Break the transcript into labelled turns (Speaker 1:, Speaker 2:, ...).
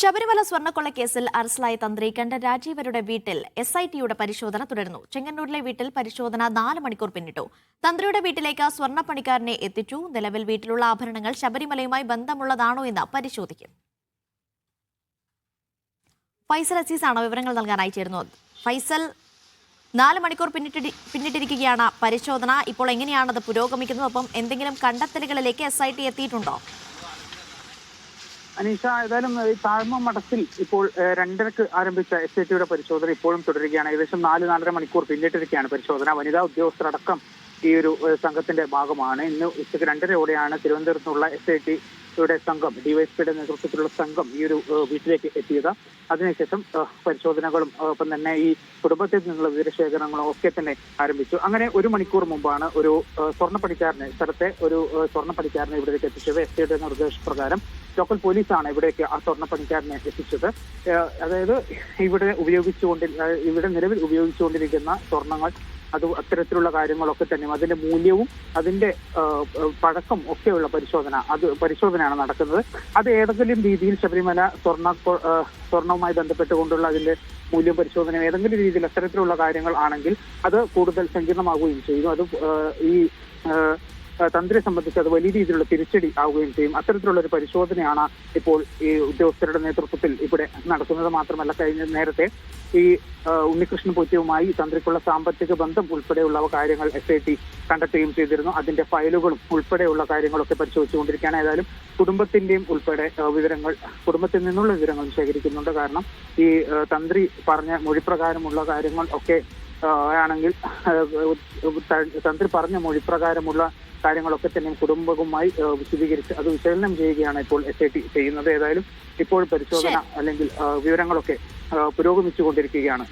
Speaker 1: ശബരിമല സ്വർണ്ണക്കൊള്ളക്കേസിൽ അറസ്റ്റിലായ തന്ത്രി കണ്ഠൻ രാജീവരുടെ വീട്ടിൽ SITയുടെ പരിശോധന തുടരുന്നു. ചെങ്ങന്നൂരിലെ വീട്ടിൽ പരിശോധന 4 മണിക്കൂർ പിന്നിട്ടു. തന്ത്രിയുടെ വീട്ടിലേക്ക് സ്വർണ്ണപ്പണിക്കാരനെ എത്തിച്ചു. നിലവിൽ വീട്ടിലുള്ള ആഭരണങ്ങൾ ശബരിമലയുമായി ബന്ധമുള്ളതാണോ എന്ന് പരിശോധിക്കും. ഫൈസൽ അസീസാണ് വിവരങ്ങൾ നൽകാനായി ചേരുന്നത്. ഫൈസൽ, 4 മണിക്കൂർ പിന്നിട്ടിരിക്കുകയാണ് പരിശോധന. ഇപ്പോൾ എങ്ങനെയാണത് പുരോഗമിക്കുന്നത്? ഒപ്പം എന്തെങ്കിലും കണ്ടെത്തലുകളിലേക്ക് SIT എത്തിയിട്ടുണ്ടോ?
Speaker 2: അനീഷ, ഏതായാലും ഈ താഴ്മ മഠത്തിൽ ഇപ്പോൾ 2:30 ആരംഭിച്ച SITയുടെ പരിശോധന ഇപ്പോഴും തുടരുകയാണ്. ഏകദേശം 4-4.5 മണിക്കൂർ പിന്നിട്ടിരിക്കുകയാണ് പരിശോധന. വനിതാ ഉദ്യോഗസ്ഥരടക്കം ഈ ഒരു സംഘത്തിന്റെ ഭാഗമാണ്. ഇന്ന് ഉച്ചയ്ക്ക് 2:30 തിരുവനന്തപുരത്ത് നിന്നുള്ള SITയുടെ സംഘം, ഡിവൈഎസ്പിയുടെ നേതൃത്വത്തിലുള്ള സംഘം ഈ ഒരു വീട്ടിലേക്ക് എത്തിയത്. അതിനുശേഷം പരിശോധനകളും ഒപ്പം തന്നെ ഈ കുടുംബത്തിൽ നിന്നുള്ള വിവരശേഖരണങ്ങളും ഒക്കെ തന്നെ ആരംഭിച്ചു. അങ്ങനെ 1 മണിക്കൂർ മുമ്പാണ് ഒരു സ്ഥലത്തെ ഒരു സ്വർണ്ണപ്പണിക്കാരനെ ഇവിടേക്ക് എത്തിച്ചത്. SITയുടെ നിർദ്ദേശപ്രകാരം ലോക്കൽ പോലീസാണ് ഇവിടേക്ക് ആ സ്വർണ്ണപ്പണിക്കാരനെ എത്തിച്ചത്. അതായത് ഇവിടെ നിലവിൽ ഉപയോഗിച്ചുകൊണ്ടിരിക്കുന്ന സ്വർണ്ണങ്ങൾ, അത് അത്തരത്തിലുള്ള കാര്യങ്ങളൊക്കെ തന്നെ അതിന്റെ മൂല്യവും അതിന്റെ പഴക്കം ഒക്കെയുള്ള പരിശോധനയാണ് നടക്കുന്നത്. അത് ഏതെങ്കിലും രീതിയിൽ ശബരിമല സ്വർണവുമായി ബന്ധപ്പെട്ടുകൊണ്ടുള്ള അതിന്റെ മൂല്യം പരിശോധന ഏതെങ്കിലും രീതിയിൽ അത്തരത്തിലുള്ള കാര്യങ്ങൾ ആണെങ്കിൽ അത് കൂടുതൽ സങ്കീർണമാവുകയും ചെയ്യും. അത് ഈ തന്ത്രിയെ സംബന്ധിച്ച് അത് വലിയ രീതിയിലുള്ള തിരിച്ചടി ആവുകയും ചെയ്യും. അത്തരത്തിലുള്ള ഒരു പരിശോധനയാണ് ഇപ്പോൾ ഈ ഉദ്യോഗസ്ഥരുടെ നേതൃത്വത്തിൽ ഇവിടെ നടക്കുന്നത്. മാത്രമല്ല, നേരത്തെ ഈ ഉണ്ണികൃഷ്ണൻ പോറ്റിയുമായി തന്ത്രിക്കുള്ള സാമ്പത്തിക ബന്ധം ഉൾപ്പെടെയുള്ള കാര്യങ്ങൾ SIT കണ്ടെത്തുകയും ചെയ്തിരുന്നു. അതിന്റെ ഫയലുകളും ഉൾപ്പെടെയുള്ള കാര്യങ്ങളൊക്കെ പരിശോധിച്ചുകൊണ്ടിരിക്കുകയാണ്. ഏതായാലും കുടുംബത്തിന്റെയും ഉൾപ്പെടെ കുടുംബത്തിൽ നിന്നുള്ള വിവരങ്ങളും ശേഖരിക്കുന്നുണ്ട്. കാരണം ഈ തന്ത്രി പറഞ്ഞ മൊഴിപ്രകാരമുള്ള കാര്യങ്ങൾ ഒക്കെ ആണെങ്കിൽ തന്ത്രി പറഞ്ഞ മൊഴിപ്രകാരമുള്ള കാര്യങ്ങളൊക്കെ തന്നെ കുടുംബവുമായി വിശദീകരിച്ച് അത് വിശകലനം ചെയ്യുകയാണ് ഇപ്പോൾ SIT ചെയ്യുന്നത്. ഏതായാലും ഇപ്പോൾ പരിശോധന അല്ലെങ്കിൽ വിവരങ്ങളൊക്കെ പുരോഗമിച്ചുകൊണ്ടിരിക്കുകയാണ്.